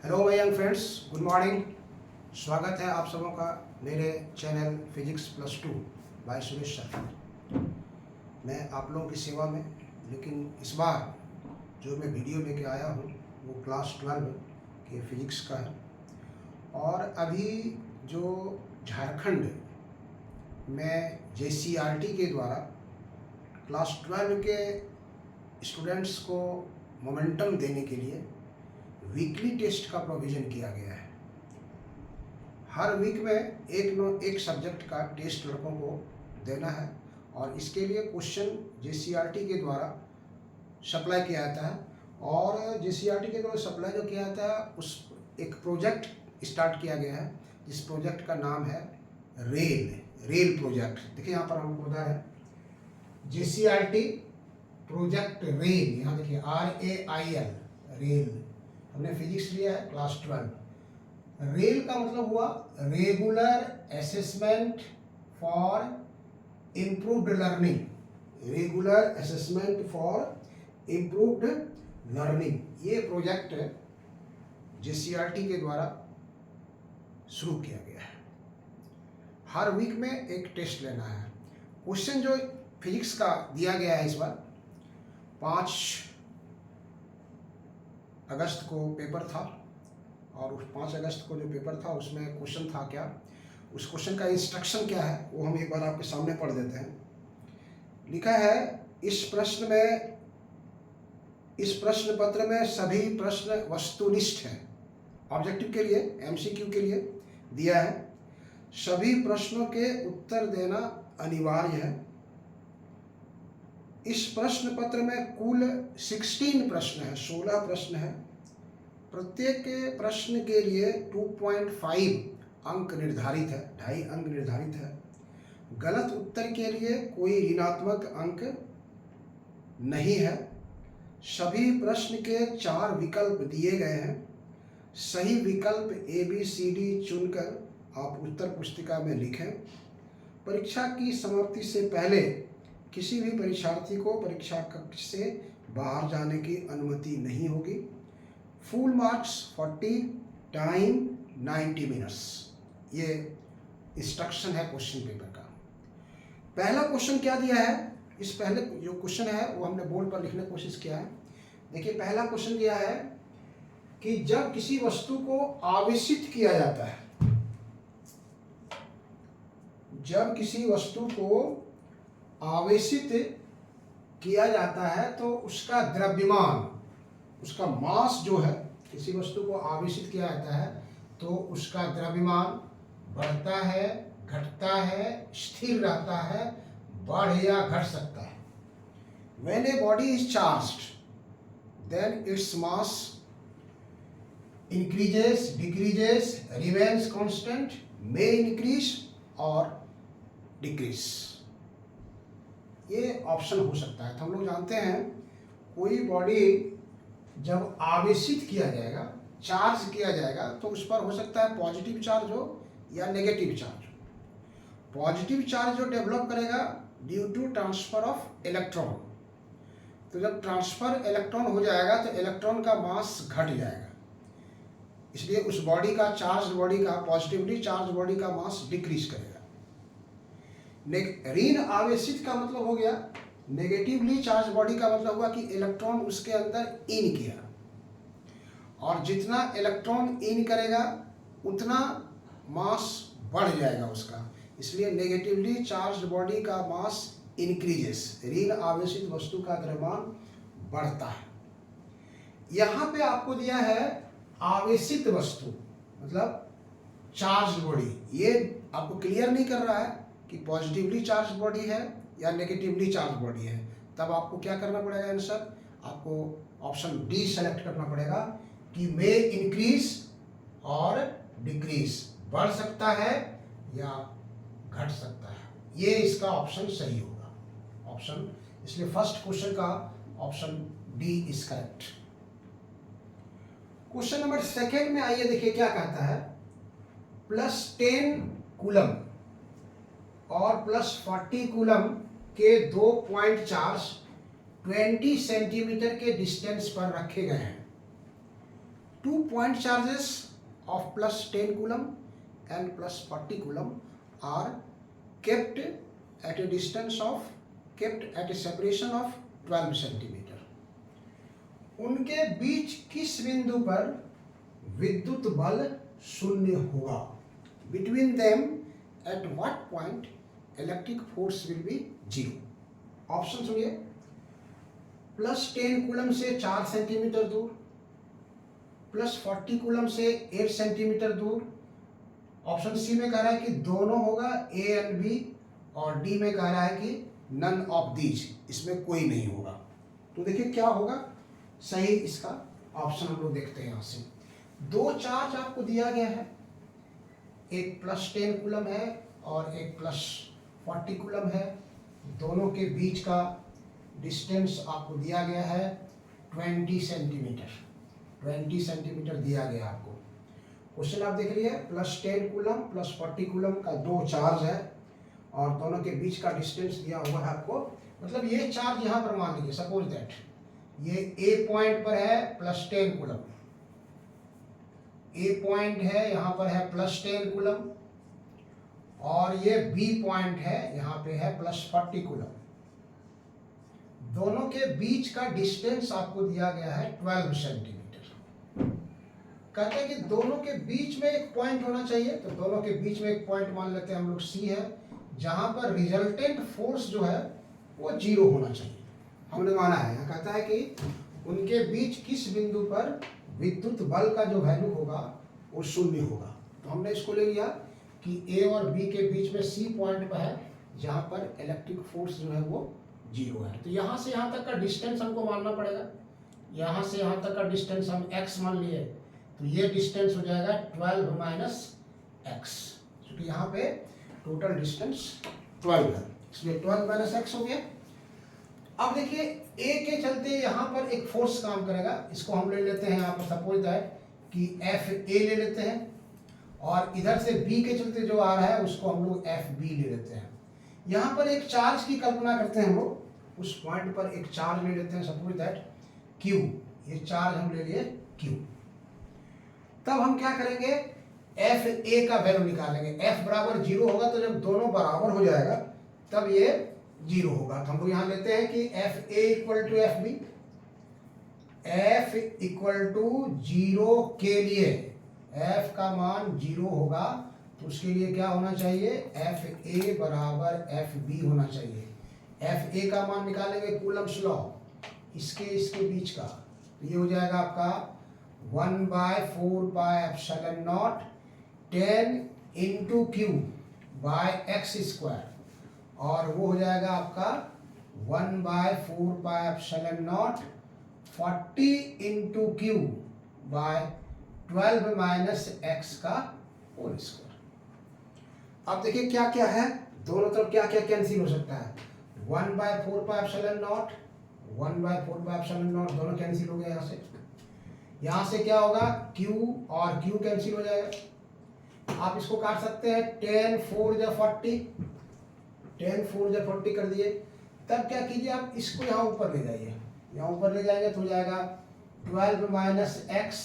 Hello my young friends, good morning. स्वागत है आप सबों का मेरे channel physics plus two by Suresh sir. मैं आप लोगों की सेवा में, लेकिन इस बार जो मैं वीडियो लेके आया हूँ वो क्लास 12 के फिजिक्स का है। और अभी जो झारखंड में JCRT के द्वारा क्लास 12 के स्टूडेंट्स को मोमेंटम देने के लिए वीकली टेस्ट का प्रोविज़न किया गया है। हर वीक में एक सब्जेक्ट का टेस्ट लड़कों को देना है और इसके लिए क्वेश्चन JCRT के द्वारा सप्लाई किया जाता है। और JCRT के द्वारा सप्लाई जो किया जाता है उस एक प्रोजेक्ट स्टार्ट किया गया है, जिस प्रोजेक्ट का नाम है रेल प्रोजेक्ट। देखिए यहाँ पर हमको बता रहे हैं JCRT प्रोजेक्ट रेल। यहाँ देखिए RAIL रेल। हमने फिजिक्स लिया है क्लास 12। रेल का मतलब हुआ regular assessment for improved learning. Regular assessment for improved learning ये प्रोजेक्ट JCRT के द्वारा शुरू किया गया है। हर वीक में एक टेस्ट लेना है। क्वेश्चन जो फिजिक्स का दिया गया है इस बार 5 अगस्त को पेपर था, और उस 5 अगस्त को जो पेपर था उसमें क्वेश्चन था क्या, उस क्वेश्चन का इंस्ट्रक्शन क्या है वो हम एक बार आपके सामने पढ़ देते हैं। लिखा है इस प्रश्न पत्र में सभी प्रश्न वस्तुनिष्ठ हैं। ऑब्जेक्टिव के लिए, MCQ के लिए दिया है। सभी प्रश्नों के उत्तर देना अनिवार्य है। इस प्रश्न पत्र में कुल 16 प्रश्न है, 16 प्रश्न है। प्रत्येक प्रश्न के लिए 2.5 अंक निर्धारित है, 2.5 अंक निर्धारित है। गलत उत्तर के लिए कोई ऋणात्मक अंक नहीं है। सभी प्रश्न के 4 विकल्प दिए गए हैं। सही विकल्प ABCD चुनकर आप उत्तर पुस्तिका में लिखें। परीक्षा की समाप्ति से पहले किसी भी परीक्षार्थी को परीक्षा कक्ष से बाहर जाने की अनुमति नहीं होगी। Full marks 40, time 90 minutes. ये इंस्ट्रक्शन है क्वेश्चन पेपर का। पहला क्वेश्चन क्या दिया है, इस पहले जो क्वेश्चन है वो हमने बोर्ड पर लिखने की कोशिश किया है। देखिए पहला क्वेश्चन दिया है कि जब किसी वस्तु को आवेशित किया जाता है, जब किसी वस्तु को आवेशित किया जाता है तो उसका द्रव्यमान, उसका मास जो है, किसी वस्तु को आवेशित किया जाता है तो उसका द्रव्यमान बढ़ता है, घटता है, स्थिर रहता है, बढ़ या घट सकता है। When a body is charged, then its mass increases, decreases, remains constant, may increase or decrease। ये ऑप्शन हो सकता है। तो हम लोग जानते हैं कोई बॉडी जब आवेशित किया जाएगा, चार्ज किया जाएगा, तो उस पर हो सकता है पॉजिटिव चार्ज हो या नेगेटिव चार्ज हो। पॉजिटिव चार्ज जो डेवलप करेगा due to transfer of electron. तो जब ट्रांसफर इलेक्ट्रॉन हो जाएगा तो इलेक्ट्रॉन का मास घट जाएगा, इसलिए उस बॉडी का, चार्ज बॉडी का, पॉजिटिवली चार्ज बॉडी का मास डिक्रीज करेगा। ऋण आवेशित का मतलब हो गया, नेगेटिवली चार्ज बॉडी का मतलब हुआ कि इलेक्ट्रॉन उसके अंदर इन किया, और जितना इलेक्ट्रॉन इन करेगा उतना मास बढ़ जाएगा उसका, इसलिए नेगेटिवली चार्ज बॉडी का मास इंक्रीजेस। ऋण आवेशित वस्तु का द्रव्यमान बढ़ता है। यहाँ पे आपको दिया है आवेशित वस्तु मतलब चार्ज बॉडी। ये आपको क्लियर नहीं कर रहा है कि पॉजिटिवली चार्ज बॉडी है या नेगेटिवली चार्ज बॉडी है। तब आपको क्या करना पड़ेगा आंसर, आपको ऑप्शन डी सेलेक्ट करना पड़ेगा कि मे इंक्रीज और डिक्रीज, बढ़ सकता है या घट सकता है। ये इसका ऑप्शन सही होगा, ऑप्शन। इसलिए फर्स्ट क्वेश्चन का option D is correct. Question number 2 में आइए, देखिए क्या कहता है। +10 कूलम और +40 कूलम के 2 पॉइंट चार्ज 20 सेंटीमीटर के डिस्टेंस पर रखे गए हैं। 2 point charges of plus 10 coulomb and plus 40 coulomb are kept at a separation of 12 centimeter. उनके बीच किस बिंदु पर विद्युत बल शून्य होगा? Between them at what point electric force will be 0? Option सुनिए, प्लस 10 कूलम से 4 सेंटीमीटर दूर, प्लस 40 कूलम से 8 सेंटीमीटर दूर। ऑप्शन सी में कह रहा है कि दोनों होगा, ए एंड बी, और डी में कह रहा है कि नन ऑफ दीज, इसमें कोई नहीं होगा। तो देखिए क्या होगा सही इसका ऑप्शन, हम लोग देखते हैं यहाँ से। दो चार्ज आपको दिया गया है, एक प्लस 10 कूलम है और एक प्लस 40 कूलम है। दोनों के बीच का डिस्टेंस आपको दिया गया है 20 सेंटीमीटर। 20 सेंटीमीटर दिया गया आपको। क्वेश्चन आप देख लिए, प्लस 10 कूलम प्लस 40 कूलम का दो चार्ज है और दोनों के बीच का डिस्टेंस दिया हुआ है आपको। मतलब ये चार्ज यहाँ पर मान लीजिए, सपोज दैट ये ए पॉइंट पर है प्लस 10 कूलम, ए पॉइंट है यहाँ पर है प्लस 10 कूलम, और ये बी पॉइंट है यहाँ पे है प्लस 40 कूलम। दोनों के बीच का डिस्टेंस आपको दिया गया है 12 सेंटीमीटर। कहते हैं कि दोनों के बीच में एक पॉइंट होना चाहिए, तो दोनों के बीच में एक पॉइंट मान लेते हैं हम लोग सी है, जहां पर रिजल्टेंट फोर्स जो है वो 0 होना चाहिए। हमने माना है, यहाँ कहता है कि उनके बीच किस बिंदु पर विद्युत बल का जो वैल्यू होगा वो 0 होगा। तो हमने इसको ले लिया कि ए और बी के बीच में सी पॉइंट पर है, जहां पर इलेक्ट्रिक फोर्स जो है वो 0 है। तो यहाँ से यहाँ तक का डिस्टेंस हमको मानना पड़ेगा। यहाँ से यहाँ तक का डिस्टेंस हम x मान लिए, तो ये डिस्टेंस हो जाएगा 12 माइनस x, क्योंकि यहाँ पे टोटल डिस्टेंस 12 है, इसलिए 12 माइनस x हो गया। अब देखिए a के चलते यहाँ पर एक फोर्स काम करेगा, इसको हम ले लेते हैं यहाँ पर, सपोज दैट कि FA ले लेते हैं, और इधर से B के चलते जो आ रहा है उसको हम लोग FB ले लेते हैं। यहाँ पर एक चार्ज की कल्पना करते हैं हम लोग, उस पॉइंट पर एक चार्ज ले लेते हैं, सपोज दैट Q, ये चार्ज हम ले लिए Q। तब हम क्या करेंगे, FA का वैल्यू निकालेंगे। F बराबर 0 होगा, तो जब दोनों बराबर हो जाएगा तब ये 0 होगा। तो हम लोग यहाँ लेते हैं कि FA equal to FB, F equal to 0 के लिए F का मान 0 होगा, तो उसके लिए क्या होना चाहिए, FA बराबर FB होना चाहिए। FA का मान निकालेंगे कूलम्स लॉ, इसके बीच का, तो ये हो जाएगा आपका 1/4 10 into Q by x square, और वो हो जाएगा आपका 1/4 40 into Q by 12 minus x का होल स्क्वायर। अब देखिए क्या क्या है, दोनों तरफ क्या क्या कैंसिल हो सकता है। 1/4 दोनों कैंसिल हो गए। यहाँ से क्या होगा, Q और Q कैंसिल हो जाएगा। आप इसको काट सकते हैं, 10 4 जा 40, 10 4 जा 40 कर दिए। तब क्या कीजिए, आप इसको यहाँ ऊपर ले जाइए, यहाँ ऊपर ले जाएंगे तो हो जाएगा 12 माइनस x,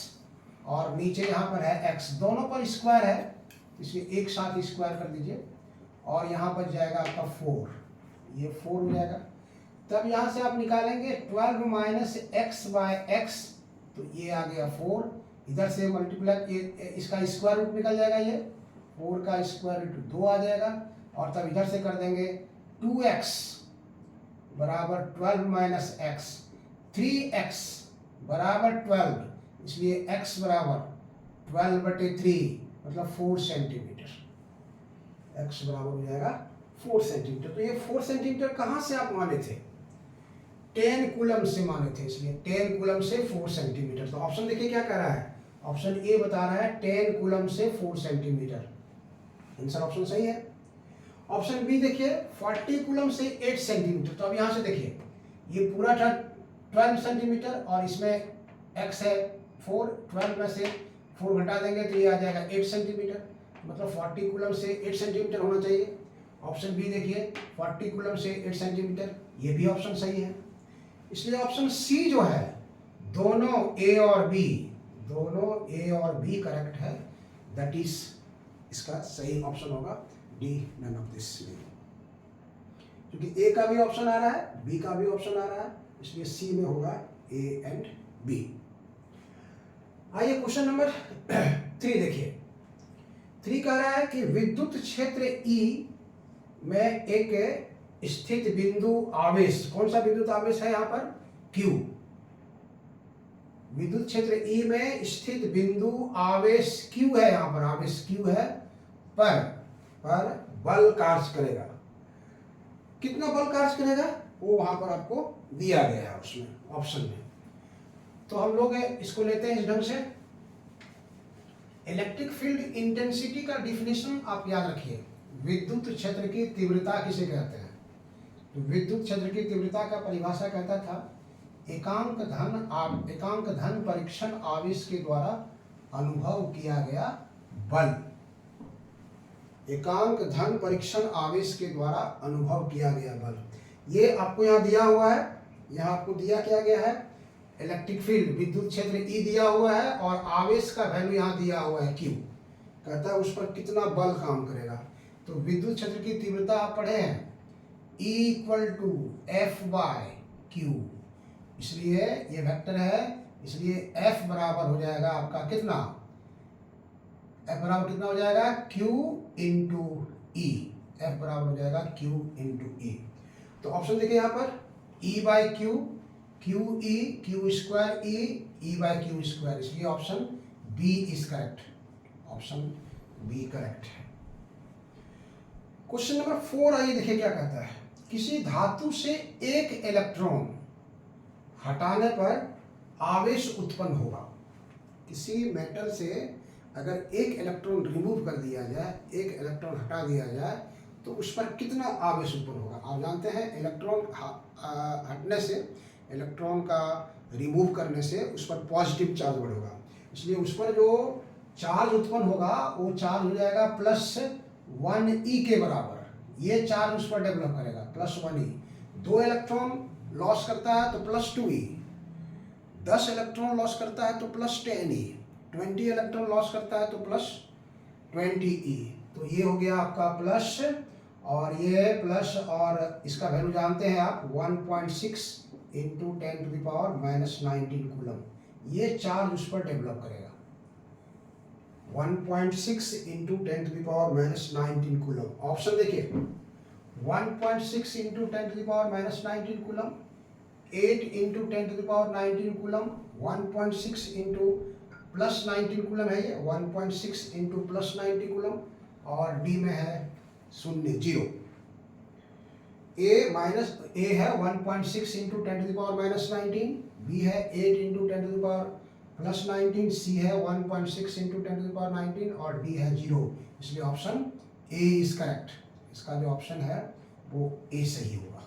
और नीचे यहाँ पर है x, दोनों पर स्क्वायर है, इसलिए एक साथ स्क्वायर कर दीजिए, और यहाँ पर जाएगा आपका 4, ये 4 हो जाएगा। तब यहाँ से आप निकालेंगे 12 माइनस x बाय x, तो ये आ गया 4, इधर से मल्टीप्लाई, इसका स्क्वायर रूट निकल जाएगा, ये 4 का स्क्वायर रूट 2 आ जाएगा, और तब इधर से कर देंगे 2x बराबर 12 माइनस x, 3x बराबर 12, इसलिए x बराबर 12/3 मतलब 4 सेंटीमीटर, x बराबर हो जाएगा 4 सेंटीमीटर। तो ये 4 सेंटीमीटर कहाँ से आप माने थे, 10 कूलम से माने थे, इसलिए 10 कूलम से 4 सेंटीमीटर। तो ऑप्शन देखिए क्या कह रहा है, ऑप्शन ए बता रहा है 10 कूलम से 4 सेंटीमीटर, आंसर ऑप्शन सही है। ऑप्शन बी देखिए 40 कूलम से 8 सेंटीमीटर। तो अब यहाँ से देखिए ये पूरा था 12 सेंटीमीटर, और इसमें x है 4, 12 में से 4 घटा देंगे तो ये आ जाएगा 8 सेंटीमीटर, मतलब 40 कूलम से 8 सेंटीमीटर होना चाहिए। ऑप्शन बी देखिए 40 कूलम से 8 सेंटीमीटर, ये भी ऑप्शन सही है। इसलिए ऑप्शन सी जो है, दोनों ए और बी दोनों ए और बी करेक्ट है, दैट इज इसका सही ऑप्शन होगा डी, नन ऑफ दिस। क्योंकि ए का भी ऑप्शन आ रहा है, बी का भी ऑप्शन आ रहा है, इसलिए सी में होगा ए एंड बी। आइए क्वेश्चन नंबर 3 देखिए। 3 कह रहा है कि विद्युत क्षेत्र ई में एक स्थित बिंदु आवेश, कौन सा विद्युत आवेश है यहाँ पर, Q। विद्युत क्षेत्र ई में स्थित बिंदु आवेश Q है, यहाँ पर आवेश Q है, पर बल कार्य करेगा। कितना बल कार्य करेगा वो वहां पर आपको दिया गया है उसमें ऑप्शन में। तो हम लोग इसको लेते हैं इस ढंग से। इलेक्ट्रिक फील्ड इंटेंसिटी का डिफिनेशन आप याद रखिए। विद्युत क्षेत्र की तीव्रता किसे कहते हैं? तो विद्युत क्षेत्र की तीव्रता का परिभाषा कहता था एकांक धन परीक्षण आवेश के द्वारा अनुभव किया गया बल। एकांक धन परीक्षण आवेश के द्वारा अनुभव किया गया बल। ये आपको यहाँ दिया हुआ है, यहाँ आपको दिया क्या गया है, इलेक्ट्रिक फील्ड विद्युत क्षेत्र ई दिया हुआ है और आवेश का वैल्यू यहाँ दिया हुआ है Q। कहता है उस पर कितना बल काम करेगा। तो विद्युत क्षेत्र की तीव्रता आप पढ़े हैं E = F/Q, इसलिए ये वेक्टर है, इसलिए F बराबर हो जाएगा आपका कितना, F बराबर कितना हो जाएगा Q × E। F बराबर हो जाएगा Q × E। तो ऑप्शन देखिए यहाँ पर E/Q, QE, Q² E/Q², इसलिए option B is correct, option B correct है। क्वेश्चन नंबर 4 आइए देखिए क्या कहता है। किसी धातु से एक इलेक्ट्रॉन हटाने पर आवेश उत्पन्न होगा। किसी मेटल से अगर एक इलेक्ट्रॉन रिमूव कर दिया जाए, एक इलेक्ट्रॉन हटा दिया जाए, तो उस पर कितना आवेश उत्पन्न होगा। आप जानते हैं इलेक्ट्रॉन हटने से, इलेक्ट्रॉन का रिमूव करने से उस पर पॉजिटिव चार्ज बढ़ेगा, इसलिए उस पर जो चार्ज उत्पन्न होगा वो चार्ज हो जाएगा +1e के बराबर। ये चार्ज उस पर डेवलप करेगा +1e। 2 इलेक्ट्रॉन लॉस करता है तो +2e, 10 इलेक्ट्रॉन लॉस करता है तो +10e, 20 इलेक्ट्रॉन लॉस करता है तो +20e। तो ये हो गया आपका प्लस, और ये प्लस, और इसका वैल्यू जानते हैं आप 1.6 × 10⁻⁻19 कूलम। ये चार्ज उस पर डेवलप करेगा 1.6 × 10⁻⁻19 कूलम। ऑप्शन देखिए 1.6 × 10⁻⁻19 कूलम, 8 × 10⁻19 कूलम, 1.6 × +19 कूलम है ये, 1.6 × +90 कूलम, और डी में है 0। ए है 1.6 × 10⁻⁻19, बी है 8 × 10⁻+19, सी है 1.6 × 10⁻19 और डी है 0। इसलिए ऑप्शन ए इज करेक्ट। इसका जो ऑप्शन है वो ए सही होगा।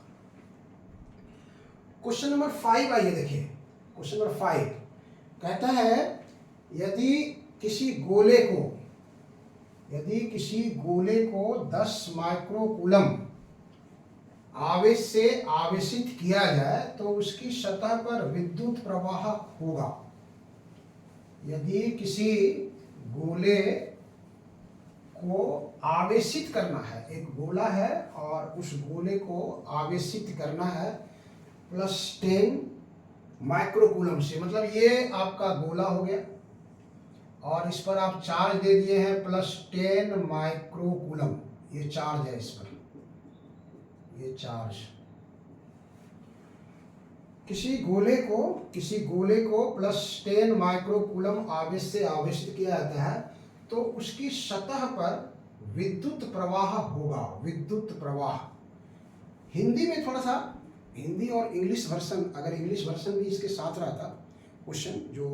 क्वेश्चन नंबर 5 आइए देखिए। क्वेश्चन नंबर 5 कहता है यदि किसी गोले को 10 माइक्रोकूलम आवेश से आवेशित किया जाए तो उसकी सतह पर विद्युत प्रवाह होगा। यदि किसी गोले को आवेशित करना है, एक गोला है और उस गोले को आवेशित करना है +10 माइक्रोकूलम से, मतलब ये आपका गोला हो गया और इस पर आप चार्ज दे दिए हैं +10 माइक्रोकूलम। ये चार्ज है इस पर, ये चार्ज। किसी गोले को +10 माइक्रोकूलम आवेश से आवेशित किया जाता है तो उसकी सतह पर विद्युत प्रवाह होगा। विद्युत प्रवाह हिंदी में थोड़ा सा, हिंदी और इंग्लिश वर्जन, अगर इंग्लिश वर्जन भी इसके साथ रहता क्वेश्चन जो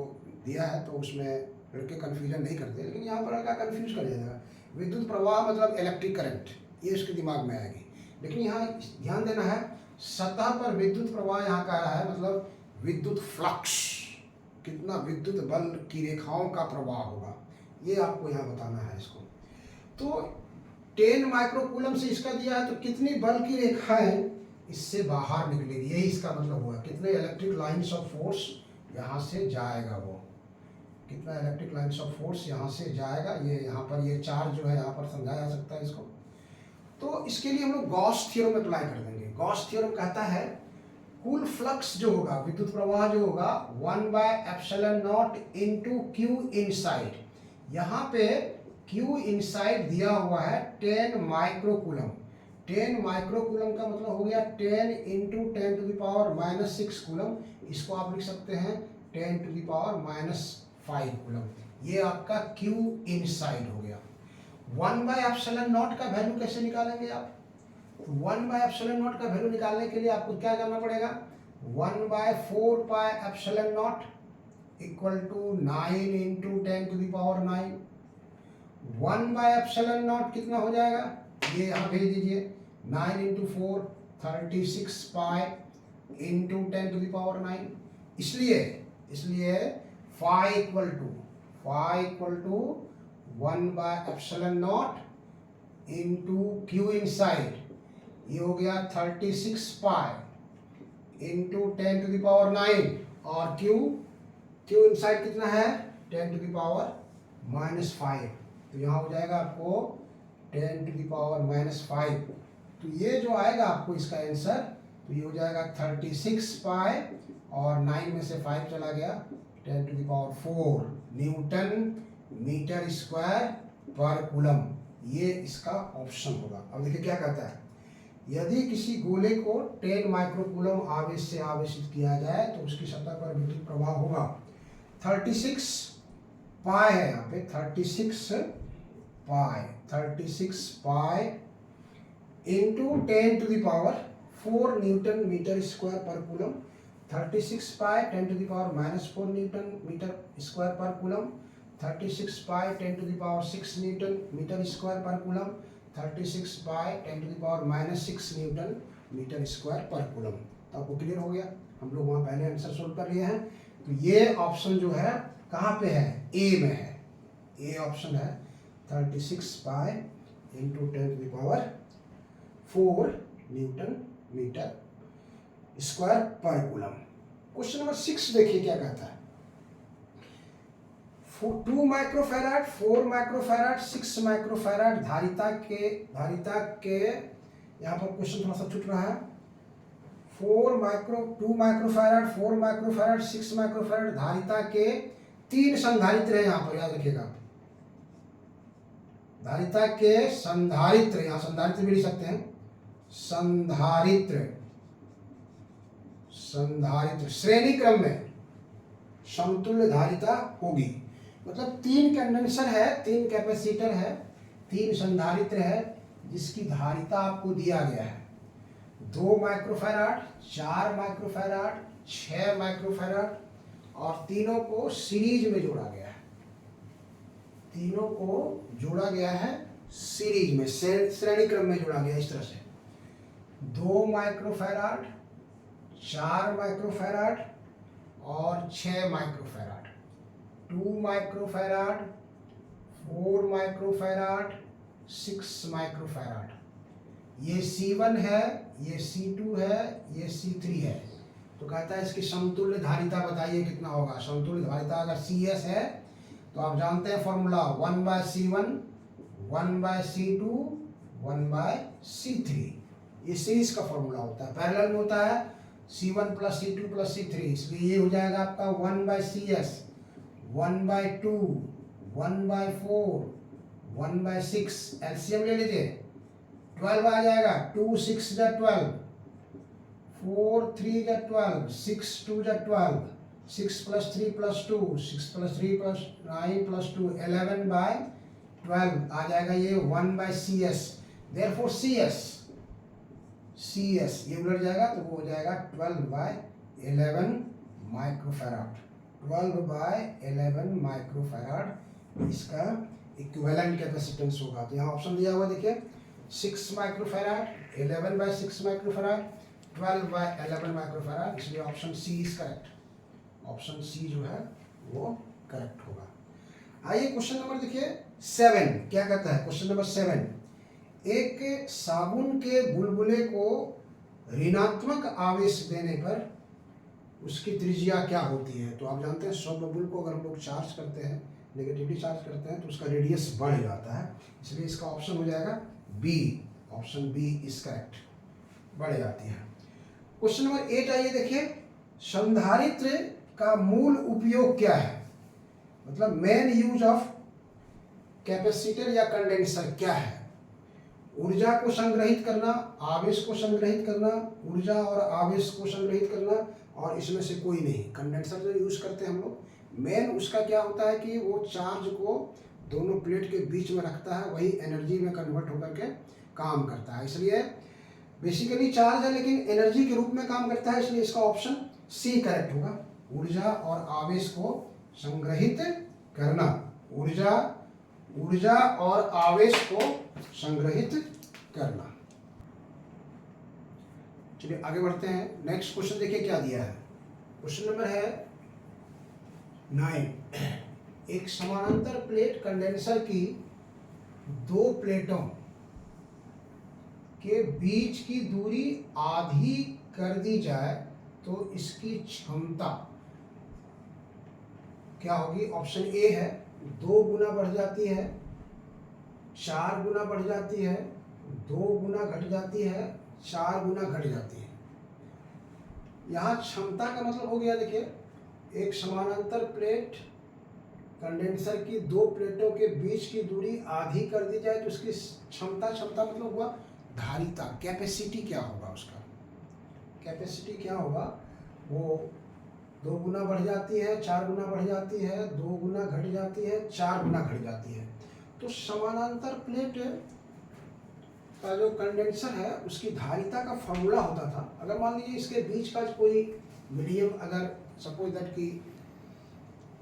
दिया है तो उसमें लड़के कन्फ्यूजन नहीं करते, लेकिन यहाँ पर क्या कन्फ्यूज कर जाएगा। विद्युत प्रवाह मतलब इलेक्ट्रिक करंट, ये उसके दिमाग में आएगी, लेकिन यहाँ ध्यान देना है सतह पर विद्युत प्रवाह यहाँ कह रहा है, मतलब विद्युत फ्लक्स, कितना विद्युत बल की रेखाओं का प्रवाह होगा, ये आपको यहाँ बताना है इसको। तो 10 माइक्रोकूलम से इसका दिया है तो कितनी बल की रेखाएं इससे बाहर निकलेगी, यही इसका मतलब हुआ। कितने इलेक्ट्रिक लाइन्स ऑफ फोर्स यहाँ से जाएगा, वो कितना इलेक्ट्रिक लाइन्स ऑफ फोर्स यहाँ से जाएगा, ये यहाँ पर ये चार्ज जो है यहाँ पर समझाया जा सकता है इसको। तो इसके लिए हम लोग गॉस थ्योरम अप्लाई कर देंगे। गॉस थ्योरम कहता है कुल फ्लक्स जो होगा, विद्युत प्रवाह जो होगा 1/ε0 इंटू क्यू इनसाइड। यहाँ पे क्यू इनसाइड दिया हुआ है 10 माइक्रोकूलम। 10 माइक्रोकूलम का मतलब हो गया 10 इंटू 10⁻⁻6 कूलम। इसको आप लिख सकते हैं 10⁻⁻5 कूलम। ये आपका क्यू इनसाइड हो गया। 1/ε0 का वैल्यू कैसे निकालेंगे आप? 1/ε0 का वैल्यू निकालने के लिए आपको क्या करना पड़ेगा? 1/4πε0 इक्वल टू 9 इंटू 10⁹9। 1/ε0 कितना हो जाएगा? ये यहाँ भेज दीजिए, 9 इंटू 4 36 पाई इंटू 10⁹9। इसलिए phi equal to 1/ε0 into Q inside, ये हो गया 36 पाई इंटू 10⁹9 और क्यू इनसाइड कितना है? 10⁻⁻5। तो यहाँ हो जाएगा आपको 10⁻⁻5। तो ये जो आएगा आपको इसका आंसर, तो ये हो जाएगा 36 पाई और 9 में से 5 चला गया 10⁴ newton metre square per coulomb. ये इसका ऑप्शन होगा। अब देखिए क्या कहता है, यदि किसी गोले को 10 माइक्रोकूलम आवेश से आवेशित किया जाए तो उसकी सतह पर विद्युत प्रवाह होगा 36 पाई है यहाँ पे 36 पाई into 10⁴ newton metre square per coulomb. 36 पाई 10⁻⁻4 newton metre square per coulomb. 36 पाई 10⁻6 newton metre square per coulomb. 36 पाई 10⁻⁻6 newton metre square per coulomb. तो आपको क्लियर हो गया। हम लोग वहाँ पहले आंसर सोल्व कर लिए हैं। तो ये ऑप्शन जो है कहाँ पे है? ए में है। ए ऑप्शन है 36 पाई into 10⁴ newton metre square per coulomb. Question number 6 देखिए क्या कहता है। 2 माइक्रोफैराड 4 माइक्रोफैराड 6 माइक्रोफैराड धारिता के यहाँ पर क्वेश्चन थोड़ा सा छूट रहा है। 2 माइक्रोफैराड 4 माइक्रोफैराड 6 माइक्रोफैराड धारिता के 3 संधारित्र है। यहाँ पर याद रखिएगा, धारिता के संधारित्र, यहाँ संधारित्र भी लिख सकते हैं, संधारित्र श्रेणी क्रम में समतुल्य धारिता होगी। मतलब 3 कंडेंसर है, 3 कैपेसिटर है, 3 संधारित्र है जिसकी धारिता आपको दिया गया है 2 माइक्रोफैराड 4 माइक्रोफैराड 6 माइक्रोफैराड और तीनों को सीरीज में जोड़ा गया है। तीनों को जोड़ा गया है सीरीज में, श्रेणी क्रम में जोड़ा गया इस तरह से 2 माइक्रोफैराड 4 माइक्रोफैराड और 6 माइक्रोफैराड, 2 माइक्रोफैराड 4 माइक्रोफैराड 6 माइक्रोफैराड। ये C1 है, ये C2 है, ये C3 है। तो कहता है इसकी समतुल्य धारिता बताइए कितना होगा। समतुल्य धारिता अगर CS है तो आप जानते हैं फॉर्मूला 1/C1 1/C2 1/C3। ये सीरीज का फॉर्मूला होता है। पैरेलल में होता है C1 + C2 + C3, इसलिए ये हो जाएगा आपका 1/CS 1/2 1/4 1/6। एलसीएम ले लीजिए, 12 आ जाएगा। 2 6 जा 12, 4 3 जा 12, 6 2 जा 12, 6 + 3 + 2, 6 + 3 + 9 + 2 11/12 आ जाएगा ये 1/CS। देयरफॉर CS ये उलट जाएगा तो वो हो जाएगा 12/11 माइक्रोफैराड। 12/11 माइक्रोफैराड इसका इक्विवेलेंट कैपेसिटेंस होगा। तो यहाँ ऑप्शन दिया हुआ देखिए 6 माइक्रोफैराड 11/6 माइक्रोफैराड 12/11 माइक्रोफैराड, इसलिए option C is correct. Option C जो है वो करेक्ट होगा। आइए क्वेश्चन नंबर देखिए 7 क्या कहता है। क्वेश्चन नंबर 7, एक साबुन के बुलबुले को ऋणात्मक आवेश देने पर उसकी त्रिज्या क्या होती है। तो आप जानते हैं सॉफ्ट बबुल को अगर हम लोग चार्ज करते हैं, नेगेटिवली चार्ज करते हैं, तो उसका रेडियस बढ़ जाता है, इसलिए इसका ऑप्शन हो जाएगा B. Option B is correct, बढ़ जाती है। क्वेश्चन नंबर 8 आइए देखिए, संधारित्र का मूल उपयोग क्या है, मतलब मेन यूज ऑफ कैपेसिटर या कंडेंसर क्या है। ऊर्जा को संग्रहित करना, आवेश को संग्रहित करना, ऊर्जा और आवेश को संग्रहित करना, और इसमें से कोई नहीं। कंडेंसर जो यूज करते हैं हम लोग, मेन उसका क्या होता है कि वो चार्ज को दोनों प्लेट के बीच में रखता है, वही एनर्जी में कन्वर्ट होकर के काम करता है। इसलिए बेसिकली चार्ज है लेकिन एनर्जी के रूप में काम करता है, इसलिए इसका ऑप्शन सी करेक्ट होगा। ऊर्जा और आवेश को संग्रहित करना, ऊर्जा और आवेश को संग्रहित करना। चलिए आगे बढ़ते हैं। नेक्स्ट क्वेश्चन देखिए क्या दिया है। क्वेश्चन नंबर है 9। एक समानांतर प्लेट कंडेंसर की दो प्लेटों के बीच की दूरी आधी कर दी जाए तो इसकी क्षमता क्या होगी। ऑप्शन ए है 2 गुना बढ़ जाती है, 4 गुना बढ़ जाती है, 2 गुना घट जाती है, 4 गुना घट जाती है। यहाँ क्षमता का मतलब हो गया, देखिए एक समानांतर प्लेट कंडेंसर की दो प्लेटों के बीच की दूरी आधी कर दी जाए तो उसकी क्षमता मतलब हुआ धारिता, कैपेसिटी क्या होगा उसका, कैपेसिटी क्या होगा, वो 2 गुना बढ़ जाती है, 4 गुना बढ़ जाती है, 2 गुना घट जाती है, 4 गुना घट जाती है। तो समानांतर प्लेट का जो कंडेंसर है उसकी धारिता का फॉर्मूला होता था। अगर मान लीजिए इसके बीच का कोई मीडियम, अगर सपोज दैट की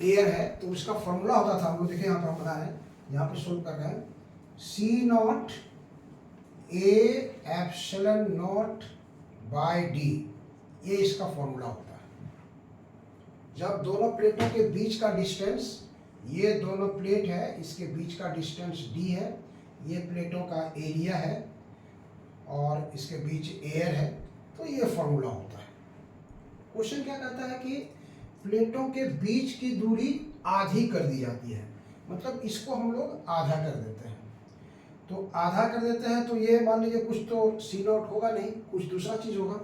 एयर है, तो उसका फॉर्मूला होता था, हम लोग देखिए यहाँ पर हम बना रहे हैं, यहाँ पे सोल्व कर रहे हैं, C naught A epsilon naught by D, ये इसका फॉर्मूला होता है। जब दोनों प्लेटों के बीच का डिस्टेंस, ये दोनों प्लेट है, इसके बीच का डिस्टेंस डी है, ये प्लेटों का एरिया है और इसके बीच एयर है, तो ये फॉर्मूला होता है। क्वेश्चन क्या कहता है कि प्लेटों के बीच की दूरी आधी कर दी जाती है, मतलब इसको हम लोग आधा कर देते हैं। तो आधा कर देते हैं तो ये मान लीजिए कुछ तो सी नॉट होगा नहीं, कुछ दूसरा चीज होगा,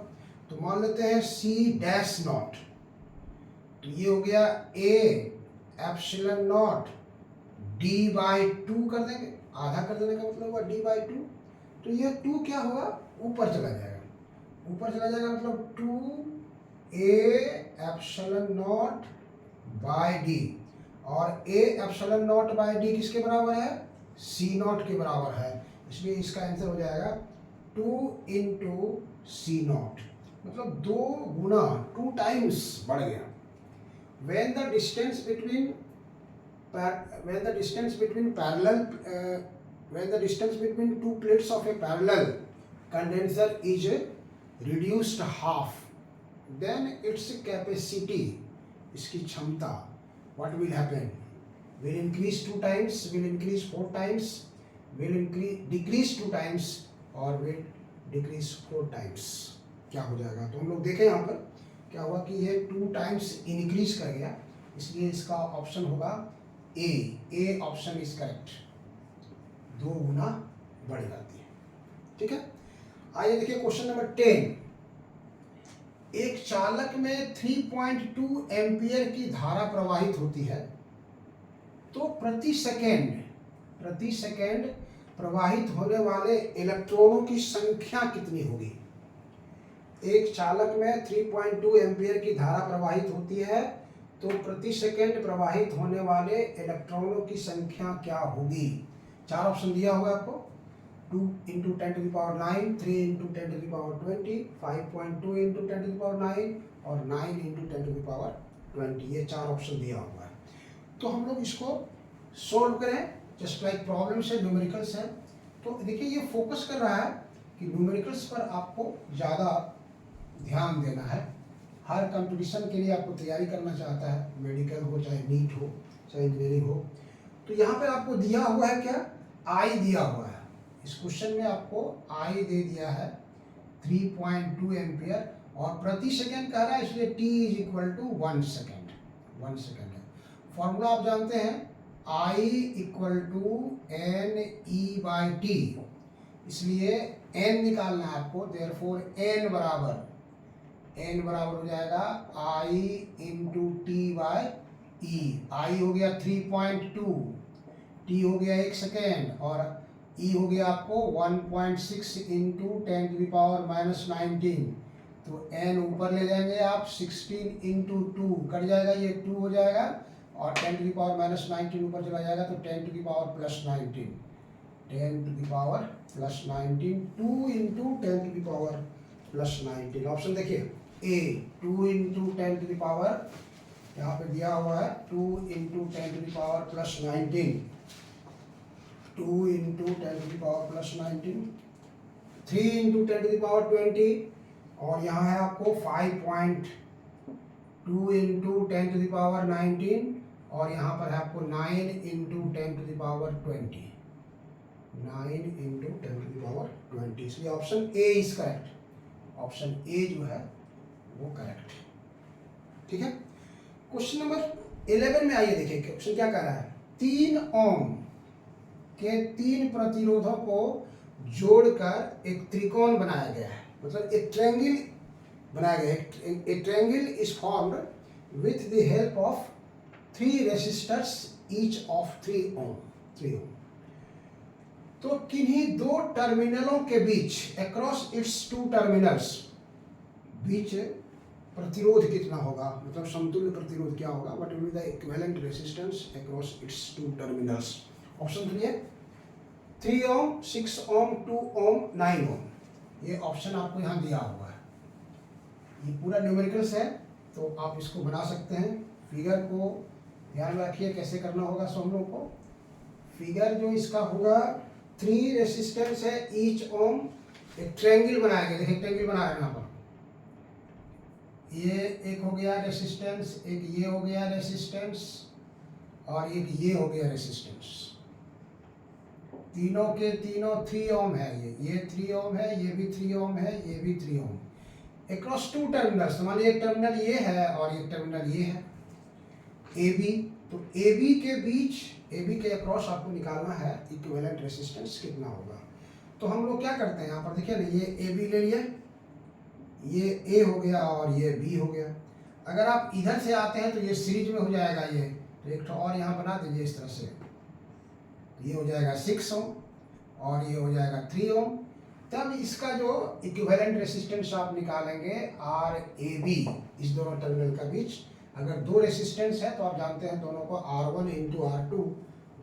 तो मान लेते हैं सी डैश नॉट, तो ये हो गया ए एप्सिलॉन नॉट डी बाई 2 कर देंगे, आधा कर देने का मतलब हुआ डी बाई 2, तो ये 2 क्या होगा, ऊपर चला जाएगा, ऊपर चला जाएगा, मतलब 2 A epsilon naught by D, और A epsilon naught by D किसके बराबर है, सी नॉट के बराबर है, इसलिए इसका आंसर हो जाएगा 2 इंटू सी नॉट, मतलब 2 गुना 2 टाइम्स बढ़ गया। when the distance between two plates of a parallel condenser is reduced half, then its capacity, इसकी क्षमता, what will happen, will increase 2 times, will increase 4 times, will decrease 2 times, or will decrease 4 times, क्या हो जाएगा। तो हम लोग देखें यहाँ पर क्या हुआ कि ये 2 टाइम्स इंक्रीज कर गया, इसलिए इसका ऑप्शन होगा ए ऑप्शन इज करेक्ट, 2 गुना बढ़ जाती है। ठीक है, आइए देखिए क्वेश्चन नंबर 10। एक चालक में 3.2 एम्पियर की धारा प्रवाहित होती है, तो प्रति सेकेंड प्रवाहित होने वाले इलेक्ट्रॉनों की संख्या कितनी होगी। एक चालक में 3.2 एम्पियर की धारा प्रवाहित होती है, तो प्रति सेकेंड प्रवाहित होने वाले इलेक्ट्रॉनों की संख्या क्या होगी। 4 ऑप्शन दिया होगा आपको, 2 इंटू 10⁹, 3 इंटू 10⁻20, 5.2 इंटू 10⁻9 और 9 इंटू 10⁻20, ये 4 ऑप्शन दिया हुआ है। तो हम लोग इसको सोल्व करें, जस्ट लाइक प्रॉब्लम्स है, न्यूमेरिकल्स है। तो देखिए ये फोकस कर रहा है कि न्यूमेरिकल्स पर आपको ज़्यादा ध्यान देना है। हर कंपटीशन के लिए आपको तैयारी करना चाहता है, मेडिकल हो चाहे नीट हो चाहे इंजीनियरिंग हो, तो यहाँ पे आपको दिया हुआ है क्या, आई दिया हुआ है। इस क्वेश्चन में आपको आई दे दिया है 3.2 एम्पियर, और प्रति सेकेंड कह रहा है, इसलिए t is equal to 1 second, 1 second है। फॉर्मूला आप जानते हैं, I equal to N E by T, इसलिए n निकालना है आपको, देयरफॉर n बराबर हो जाएगा I into T by E. I हो गया 3.2, t हो गया 1 सेकेंड, और e हो गया आपको 1.6 इंटू 10⁻⁻19। तो n ऊपर ले जाएंगे आप, 16 इंटू 2 कट जाएगा, ये 2 हो जाएगा, और 10⁻⁻19 ऊपर चला जाएगा तो 10⁻+19, 10⁻+19, 2 इंटू 10⁻+19। ऑप्शन देखिए ए, 2 इंटू 10⁻, यहाँ पे दिया हुआ है 2 इंटू 10⁻+19, 2 इंटू 10⁻+19, 3 इंटू 10⁻20, और यहाँ है आपको 5.2 इंटू 10⁻19, और यहाँ पर है आपको 9 इंटू 10⁻20, 9 इंटू 10⁻20, इसलिए option A is correct, option ए जो है वो करेक्ट है। ठीक है, क्वेश्चन नंबर 11 में आइए, देखिए क्वेश्चन क्या कह रहा है। 3 ओम के 3 प्रतिरोधों को जोड़कर एक त्रिकोण बनाया गया है, मतलब एक ट्रायंगल बनाया गया है। ए triangle is formed with the help of 3 resistors each of 3 ओम। तो किन्हीं 2 टर्मिनलों के बीच, अक्रॉस इट्स 2 टर्मिनल्स, बीच प्रतिरोध कितना होगा, मतलब समतुल्य प्रतिरोध क्या होगा, what will be the equivalent resistance across its 2 terminals. Option सुनिए, 3 ओम, 6 ओम, 2 ओम, 9 ओम। ये ऑप्शन आपको यहाँ दिया हुआ है, ये पूरा न्यूमेरिकल्स है, तो आप इसको बना सकते हैं। फिगर को ध्यान में रखिए कैसे करना होगा। सो हम लोग को फिगर जो इसका होगा, 3 रेसिस्टेंस है ईच ओम, एक ट्रायंगल बनाया गया, देखिए ट्रायंगल बना रहे हैं यहाँ पर, ये एक हो गया रेसिस्टेंस, एक ये हो गया रेसिस्टेंस, और एक ये हो गया रेसिस्टेंस। तीनों के तीनों 3 ओम है, ये 3 ओम है, ये भी 3 ओम है, ये भी 3 ओम। अक्रॉस 2 टर्मिनल्स, मान लीजिए एक टर्मिनल ये है और एक टर्मिनल ये है, ए बी। तो ए बी के बीच, ए बी के अक्रॉस आपको निकालना है इक्विवेलेंट रेसिस्टेंस कितना होगा। तो हम लोग क्या करते हैं, यहाँ पर देखिए ना, ये ए बी ले लिए, ये ए हो गया और ये बी हो गया। अगर आप इधर से आते हैं तो ये सीरीज में हो जाएगा, ये तो एक और यहाँ बना दीजिए इस तरह से, ये हो जाएगा 6 ओम और ये हो जाएगा 3 ओम। तब इसका जो इक्विवेलेंट रेसिस्टेंस आप निकालेंगे आर ए बी, इस दोनों टर्मिनल का बीच अगर 2 रेसिस्टेंस है तो आप जानते हैं दोनों को R1 into R2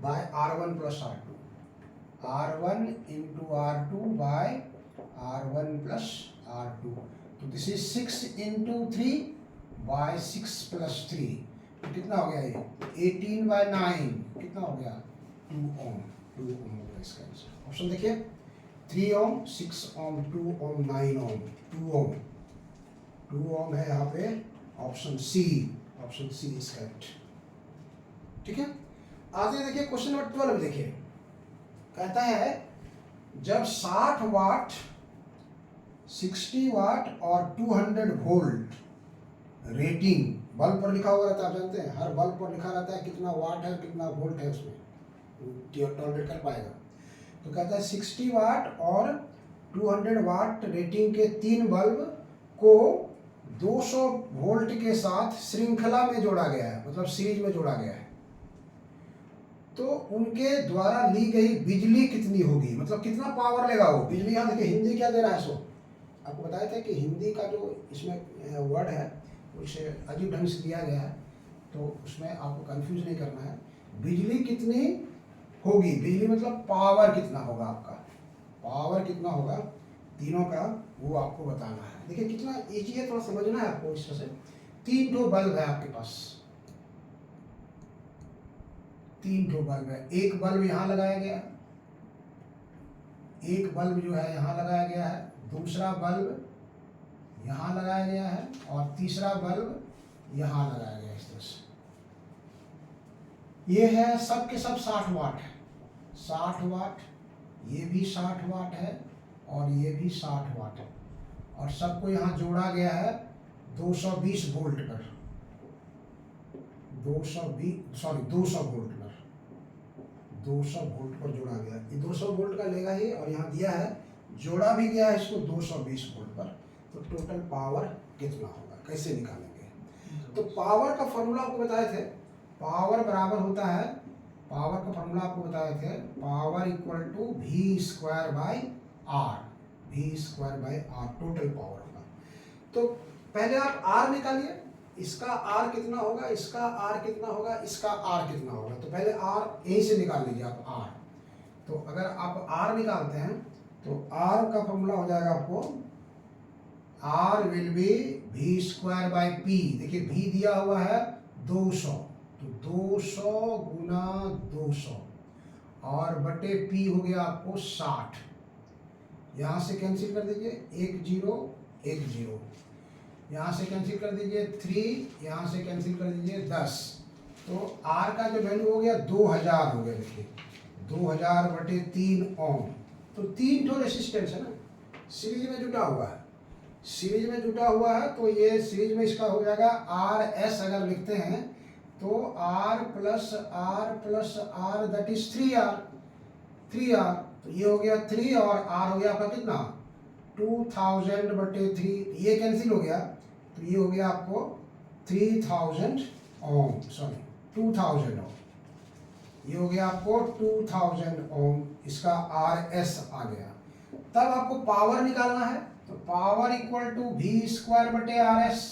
by R1 plus R2, R1 into R2 by R1 plus R2। तो this is 6 into 3 by 6 plus 3, तो कितना हो गया ये 18 बाय 9, कितना हो गया 2 ओम, 2 ओम हो गया इसका आंसर। ऑप्शन देखिए, 3 ओम, 6 ओम, 2 ओम, 9 ओम, 2 ओम, 2 ओम है यहाँ पे, option C, option C is correct. ठीक है, आगे देखिए क्वेश्चन नंबर 12 देखिए, कहता है जब 60 वाट, 60 वाट और 200 वोल्ट रेटिंग बल्ब पर लिखा हुआ रहता है, आप जानते हैं हर बल्ब पर लिखा रहता है कितना वाट है, कितना वोल्ट है, उसमें टॉलरेट कर पाएगा। तो कहता है 60 वाट और 200 वाट रेटिंग के 3 बल्ब को 200 वोल्ट के साथ श्रृंखला में जोड़ा गया है, मतलब सीरीज में जोड़ा गया है। तो उनके द्वारा ली गई बिजली कितनी होगी, मतलब कितना पावर लेगा वो बिजली। यहाँ देखिए हिंदी क्या दे रहा है, सो आपको बताया था कि हिंदी का जो इसमें वर्ड है उसे अजीब ढंग से दिया गया है, तो उसमें आपको कंफ्यूज नहीं करना है। बिजली कितनी होगी, बिजली मतलब पावर कितना होगा, आपका पावर कितना होगा तीनों का, वो आपको बताना है। देखिए कितना इजी है, थोड़ा समझना है आपको इस तरह से। 3 ठो बल्ब है आपके पास, 3 ठो बल्ब है, एक बल्ब यहाँ लगाया गया, एक बल्ब जो है यहाँ लगाया गया है, दूसरा बल्ब यहाँ लगाया गया है, और तीसरा बल्ब यहाँ लगाया गया है इस तरह से। ये है सब के सब 60 वाट है, 60 वाट, ये भी 60 वाट है और ये भी 60 वाट है। और सबको यहाँ जोड़ा गया है 220 वोल्ट पर, 200 वोल्ट पर, 200 वोल्ट पर जोड़ा गया। ये 200 वोल्ट का लेगा ही, और यहाँ दिया है जोड़ा भी गया है इसको 220 वोल्ट पर। तो टोटल पावर कितना होगा, कैसे निकालेंगे? तो पावर का फॉर्मूला आपको बताए थे, पावर बराबर होता है, पावर का फॉर्मूला आपको बताए थे, power equal to V square by R, V square by R total power होगा। तो पहले आप आर निकालिए, इसका आर कितना होगा, इसका आर कितना होगा, इसका आर कितना होगा। तो पहले आर यहीं से निकाल लीजिए आप आर। तो अगर आप आर निकालते हैं तो आर का फॉर्मूला हो जाएगा आपको, R will be V square by P. देखिए वी दिया हुआ है 200, तो 200 गुना 200 और बटे पी हो गया आपको 60। यहाँ से कैंसिल कर दीजिए, 1 0 1 0, यहाँ से कैंसिल कर दीजिए 3, यहाँ से कैंसिल कर दीजिए 10। तो आर का जो वैल्यू हो गया 2000 हो गया। देखिए 2000 बटे 3 ओम। तो 3 ठो रेसिस्टेंस है ना, सीरीज में जुटा हुआ है, सीरीज में जुटा हुआ है। तो ये सीरीज में इसका हो जाएगा आर एस। अगर लिखते हैं तो R plus R that is 3R, 3R। तो ये हो गया 3 और आर हो गया आपका कितना, 2000 बटे 3, ये कैंसिल हो गया। तो ये हो गया आपको 3000 ओम, सॉरी 2000 ओम, ये हो गया आपको 2000 ओम। इसका आर एस आ गया। तब आपको पावर निकालना है, तो power equal to V square बटे आर एस।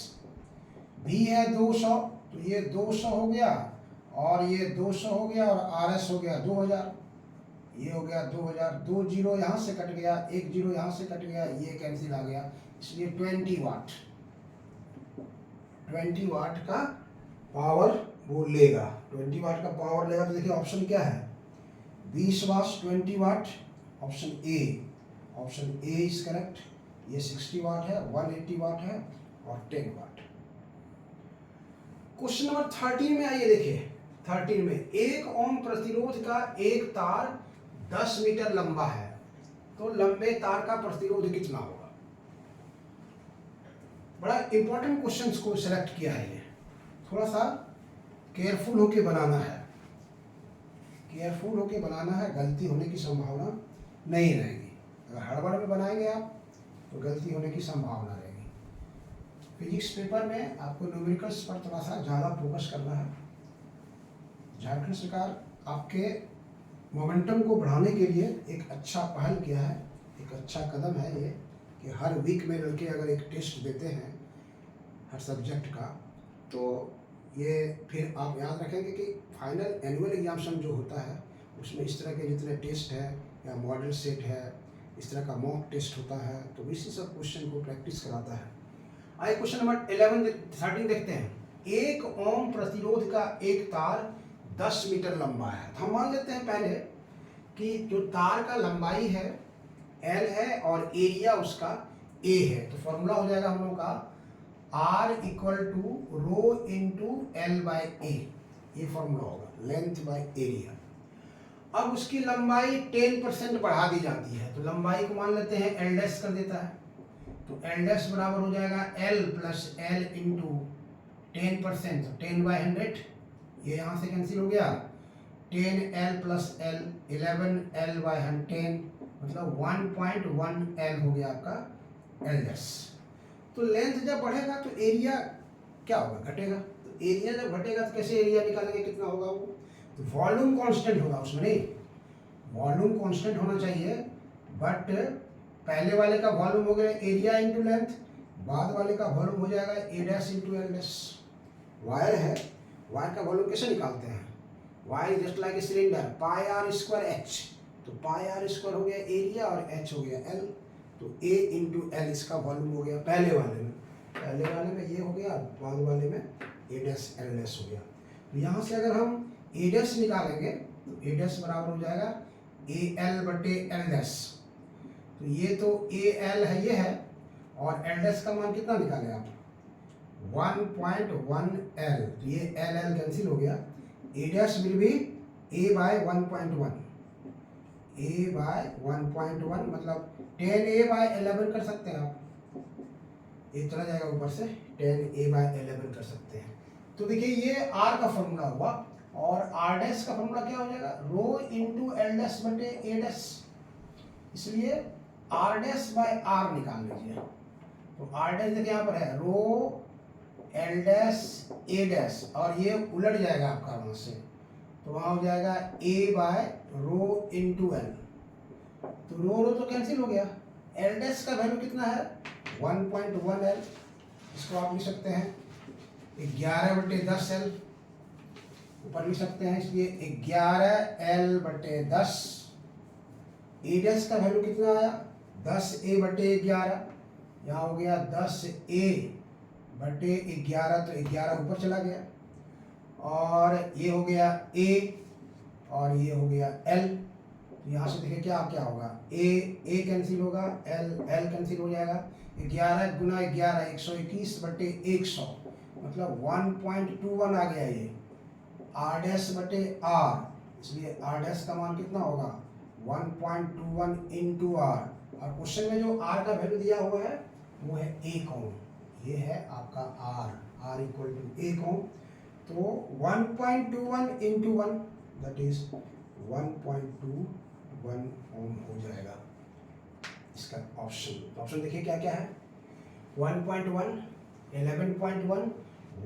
वी है 200, तो ये 200 हो गया और ये 200 हो गया और आर एस हो गया 2000, ये हो गया 2000। 2 0 यहाँ से कट गया, 1 0 यहाँ से कट गया, ये कैंसिल आ गया। इसलिए 20 वाट, 20 वाट का पावर वो लेगा, 20 वाट का पावर लेगा। तो देखिए ऑप्शन क्या है, 20 watt 20 watt, option A, option A is correct. ये 60 वाट है, 180 वाट है और 10 वाट। क्वेश्चन नंबर 13 में आइए। देखिए 13 में 1 ओम प्रतिरोध का एक तार 10 मीटर लंबा है, तो लंबे तार का प्रतिरोध कितना होगा? बड़ा इंपॉर्टेंट क्वेश्चंस को सिलेक्ट किया है। ये थोड़ा सा केयरफुल होके बनाना है, केयरफुल होके बनाना है, गलती होने की संभावना नहीं रहेगी। अगर हड़बड़ में बनाएंगे आप तो गलती होने की संभावना रहेगी। फिजिक्स पेपर में आपको न्यूमेरिकल्स पर थोड़ा सा ज़्यादा फोकस करना है। झारखंड सरकार आपके मोमेंटम को बढ़ाने के लिए एक अच्छा पहल किया है, एक अच्छा कदम है ये, कि हर वीक में लड़के अगर एक टेस्ट देते हैं हर सब्जेक्ट का, तो ये फिर आप याद रखेंगे कि फाइनल एनुअल एग्जामिनेशन जो होता है उसमें इस तरह के जितने टेस्ट है या मॉडल सेट है, इस तरह का मॉक टेस्ट होता है, तो इसी सब क्वेश्चन को प्रैक्टिस कराता है। आइए क्वेश्चन नंबर 13 देखते हैं। 1 ओम प्रतिरोध का एक तार 10 मीटर लंबा है। तो हम मान लेते हैं पहले कि जो तार का लंबाई है L है और एरिया उसका A है। तो फॉर्मूला हो जाएगा हम लोगों का R equal to rho into L by A, ये फॉर्मूला होगा, लेंथ बाई एरिया। अब उसकी लंबाई 10% बढ़ा दी जाती है, तो लंबाई को मान लेते हैं L डैश कर देता है। तो L डैश बराबर हो जाएगा L प्लस L इंटू 10%, तो 10 बाई 100, ये यहाँ से कैंसिल हो गया। 10L plus L 11L by 10, मतलब 1.1 L हो गया आपका L डैश। तो लेंथ जब बढ़ेगा तो एरिया क्या होगा, घटेगा। तो एरिया जब घटेगा तो कैसे एरिया निकालेंगे, कितना होगा वो? तो वॉल्यूम कांस्टेंट होगा उसमें, नहीं वॉल्यूम कांस्टेंट होना चाहिए, बट पहले वाले का वॉल्यूम हो गया एरिया इंटू लेंथ, बाद वाले का वॉल्यूम हो जाएगा A dash into L dash. Wire है, वायर का वॉल्यूम कैसे निकालते हैं? Wire just like a cylinder, pi R square H. तो पाई आर स्क्वायर हो गया एरिया और एच हो गया एल, तो ए इंटू एल इसका वॉल्यूम हो गया पहले वाले में, पहले वाले में ये हो गया, बाद वाले में ए डैश एल डैश हो गया। तो यहाँ से अगर हम ए डैश निकालेंगे तो ए डैश बराबर हो जाएगा ए एल बटे एल डैश। तो ये तो ए एल है, ये है, और एल डैश का मान कितना निकाले आप? 1.1 एल। तो ये एल एल कैंसिल हो गया। A dash will be A by 1.1, A by 1.1, मतलब 10A बाय 11 कर सकते हैं आप, ये चला जाएगा ऊपर से 10a/11 कर सकते हैं। तो देखिए ये r का फॉर्मूला हुआ और r डैश का फॉर्मूला क्या हो जाएगा, रो इंटू एल डैश बटे ए डैश, इसलिए r डैश बाय r निकाल लीजिए। तो r डैश देखिए यहाँ पर है रो एल डैश ए डैश और ये उलट जाएगा आपका वहाँ से, तो वहाँ हो जाएगा a by rho into L. तो रो तो कैंसिल हो गया, एल डैश का वैल्यू कितना है 1.1 एल, इसको आप लिख सकते हैं 11/10 एल, ऊपर लिख सकते हैं इसलिए 11l/10। ए डैश का वैल्यू कितना आया 10a/11, यहाँ हो गया 10a/11, तो 11 ऊपर चला गया और ये हो गया a और ये हो गया l। यहाँ से देखिए क्या क्या होगा, a कैंसिल होगा, l कैंसिल हो जाएगा, 11 गुना 11 121/100, मतलब 1.21 आ गया ये r डैश बटे r, इसलिए r डैश का मान कितना होगा 1.21 इंटू r, और क्वेश्चन में जो r का वैल्यू दिया हुआ है वो है 1 ओम, ये है आपका r इक्वल टू 1 ओम। तो 1.21 इंटू 1 दैट इज 1.21 ओम हो जाएगा इसका ऑप्शन देखिए क्या क्या है 1.1, 11.1,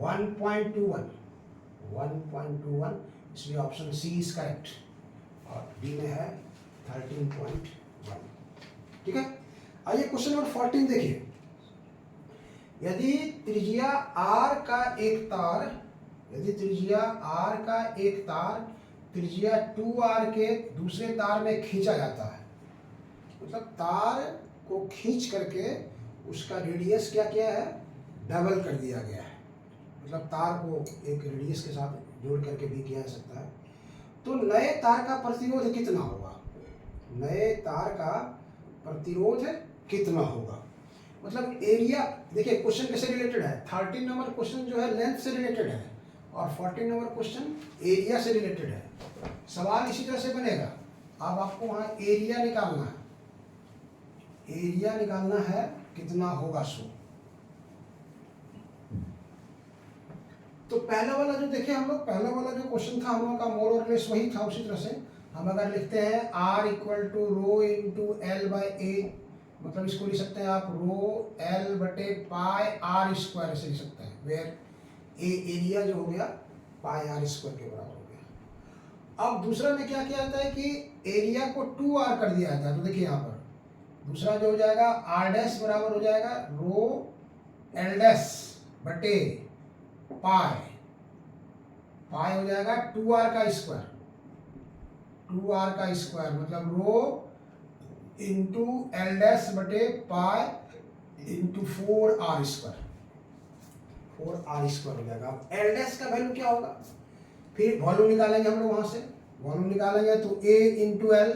1.21, इसलिए ऑप्शन सी इज करेक्ट और डी में है 13.1। ठीक है, आइए क्वेश्चन नंबर 14 देखिए। यदि त्रिज्या r का एक तार त्रिज्या 2r के दूसरे तार में खींचा जाता है, मतलब तार को खींच करके उसका रेडियस क्या किया है डबल कर दिया गया है, मतलब तार को एक रेडियस के साथ जोड़ करके भी किया जा सकता है। तो नए तार का प्रतिरोध कितना होगा, नए तार का प्रतिरोध कितना होगा, मतलब एरिया। देखिए क्वेश्चन कैसे रिलेटेड है, 13 नंबर क्वेश्चन जो है लेंथ से रिलेटेड है और 14 नंबर क्वेश्चन एरिया से रिलेटेड है। सवाल इसी तरह से बनेगा, अब आपको वहाँ एरिया निकालना है कितना होगा सो। तो पहला वाला जो देखे हम लोग, पहला वाला जो क्वेश्चन था हम लोग का मोर और लेस वही था, उसी तरह से हम अगर लिखते हैं r equal to rho into L by A, मतलब इसको लिख सकते हैं आप रो एल बटे पाई आर स्क्वायर से लिख सकते हैं, वेयर ए एरिया जो हो गया पाई आर स्क्वायर के बराबर हो गया। अब दूसरा में क्या किया जाता है कि एरिया को 2r कर दिया जाता है, तो देखिए यहाँ पर दूसरा जो हो जाएगा r डैश बराबर हो जाएगा रो एल डैश बटे पाई हो जाएगा 2r का स्क्वायर, मतलब रो इंटू एल डैश बटे पाई इंटू 4r स्क्वायर हो जाएगा। अब एल डैश का वैल्यू क्या होगा, फिर वॉल्यूम निकालेंगे हम लोग, वहां से वॉल्यूम निकालेंगे तो a इंटू एल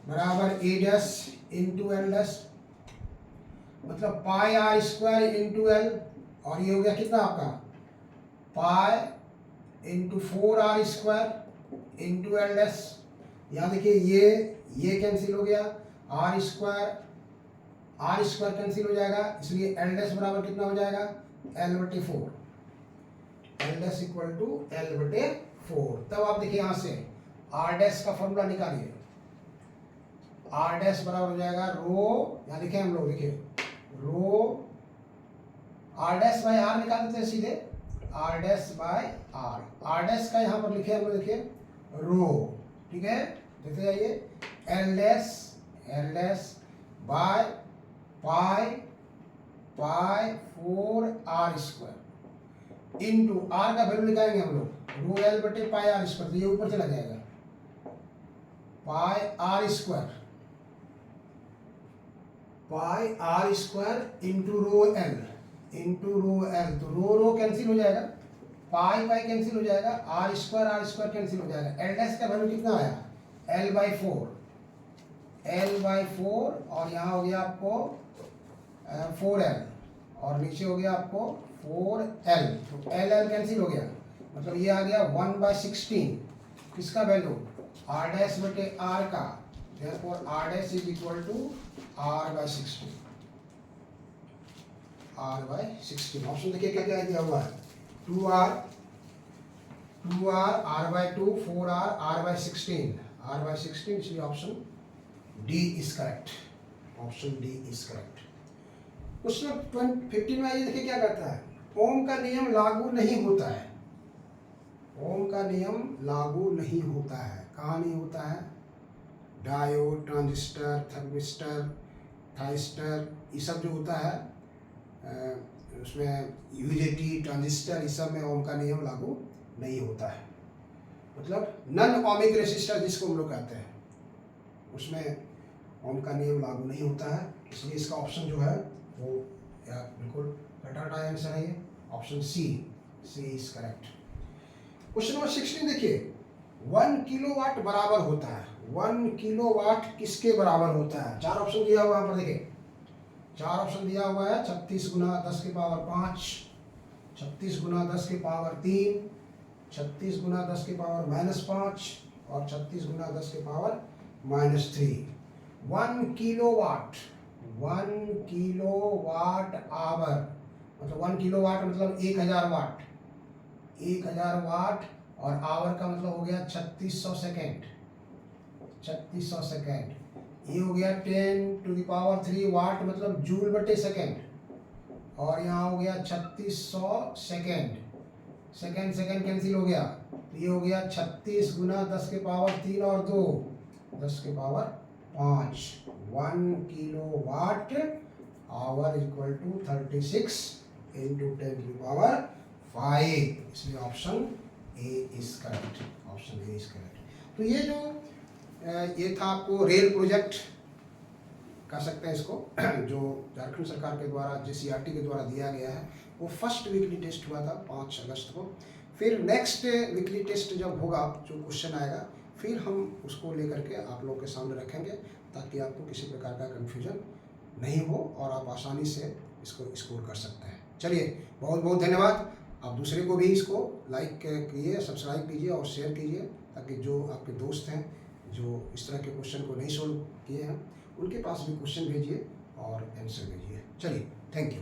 बराबर a dash into L dash, मतलब पाई आर स्क्वायर इंटू एल, और ये हो गया कितना आपका pi into 4r square into L dash. यहाँ देखिए ये कैंसिल हो गया, r स्क्वायर कैंसिल हो जाएगा, इसलिए एल डैश बराबर कितना हो जाएगा l/4, L dash equal to l/4। तब आप देखिए यहाँ से r डैश का फॉर्मूला निकालिए, r डैश बराबर हो जाएगा रो, यहाँ लिखे हम लोग, देखिए रो r डैश बाय r निकाल देते हैं सीधे, r dash by r dash का यहाँ पर लिखे हम लोग, देखिए रो, ठीक है, देखते जाइए L dash by pi 4r square into r का वैल्यू निकालेंगे हम लोग रो एल बटे पाई आर स्क्वायर, तो ये ऊपर चला जाएगा pi R square into rho L, तो रो कैंसिल हो जाएगा, पाई कैंसिल हो जाएगा, आर स्क्वायर कैंसिल हो जाएगा। एल डैश का वैल्यू कितना आया l/4, और यहाँ हो गया आपको 4l और नीचे हो गया आपको 4l, तो l कैंसिल हो गया, मतलब ये आ गया 1/16 किसका वैल्यू r डैश बटे r का, therefore r dash is equal to r/16, r/16। Option देखिए क्या क्या दिया हुआ है, 2r, r/2, 4r, r/16, r/16, इसलिए option D is correct. Option D is correct. Question 15 में आइए, देखिए क्या कहता है, ओम का नियम लागू नहीं होता है। ओम का नियम लागू नहीं होता है, कहाँ नहीं होता है? डायोड, ट्रांजिस्टर, थर्मिस्टर, थाइस्टर, ये सब जो होता है उसमें यूजेटी, ट्रांजिस्टर, इस सब में ओम का नियम लागू नहीं होता है। मतलब नन ओमिक रेसिस्टर जिसको हम लोग कहते हैं, उसमें ओम का नियम लागू नहीं होता है। इसलिए इसका ऑप्शन जो है वो बिल्कुल कटाटा आंसर है, ये option C is correct. Question number 16 देखिए, 1 किलोवाट बराबर होता है। 1 किलोवाट किसके बराबर होता है? 4 ऑप्शन दिया हुआ है यहाँ पर, देखिए 4 ऑप्शन दिया हुआ है, 36 गुना 10 की पावर 5, 36 गुना 10 की पावर 3, 36 गुना 10 की पावर -5 और 36 गुना 10 की पावर -3। 1 किलोवाट, 1 किलोवाट आवर, मतलब 1 किलोवाट मतलब 1000 वाट, 1000 वाट, और आवर का मतलब हो गया 3600 सेकेंड, 3600 सेकेंड। ये हो गया 10⁻³ वाट, मतलब जूल बटे सेकेंड, और यहाँ हो गया 3600 सेकेंड। सेकेंड सेकेंड कैंसिल हो गया, तो ये हो गया 36 गुना 10 के पावर 3 और 2, 10 के power 5। 1 kilowatt hour equal to 36 into 10⁵, इसलिए option A is correct. Option A is correct. तो ये जो ये था आपको रेल प्रोजेक्ट कह सकते हैं इसको, जो झारखंड सरकार के द्वारा JCRT के द्वारा दिया गया है, वो फर्स्ट वीकली टेस्ट हुआ था 5 अगस्त को। फिर नेक्स्ट वीकली टेस्ट जब होगा, जो क्वेश्चन आएगा, फिर हम उसको लेकर के आप लोगों के सामने रखेंगे, ताकि आपको किसी प्रकार का कन्फ्यूजन नहीं हो और आप आसानी से इसको स्कोर कर सकते हैं। चलिए, बहुत बहुत धन्यवाद। आप दूसरे को भी इसको लाइक कीजिए, सब्सक्राइब कीजिए और शेयर कीजिए, ताकि जो आपके दोस्त हैं जो इस तरह के क्वेश्चन को नहीं सोल्व किए हैं, उनके पास भी क्वेश्चन भेजिए और आंसर भेजिए। चलिए, थैंक यू।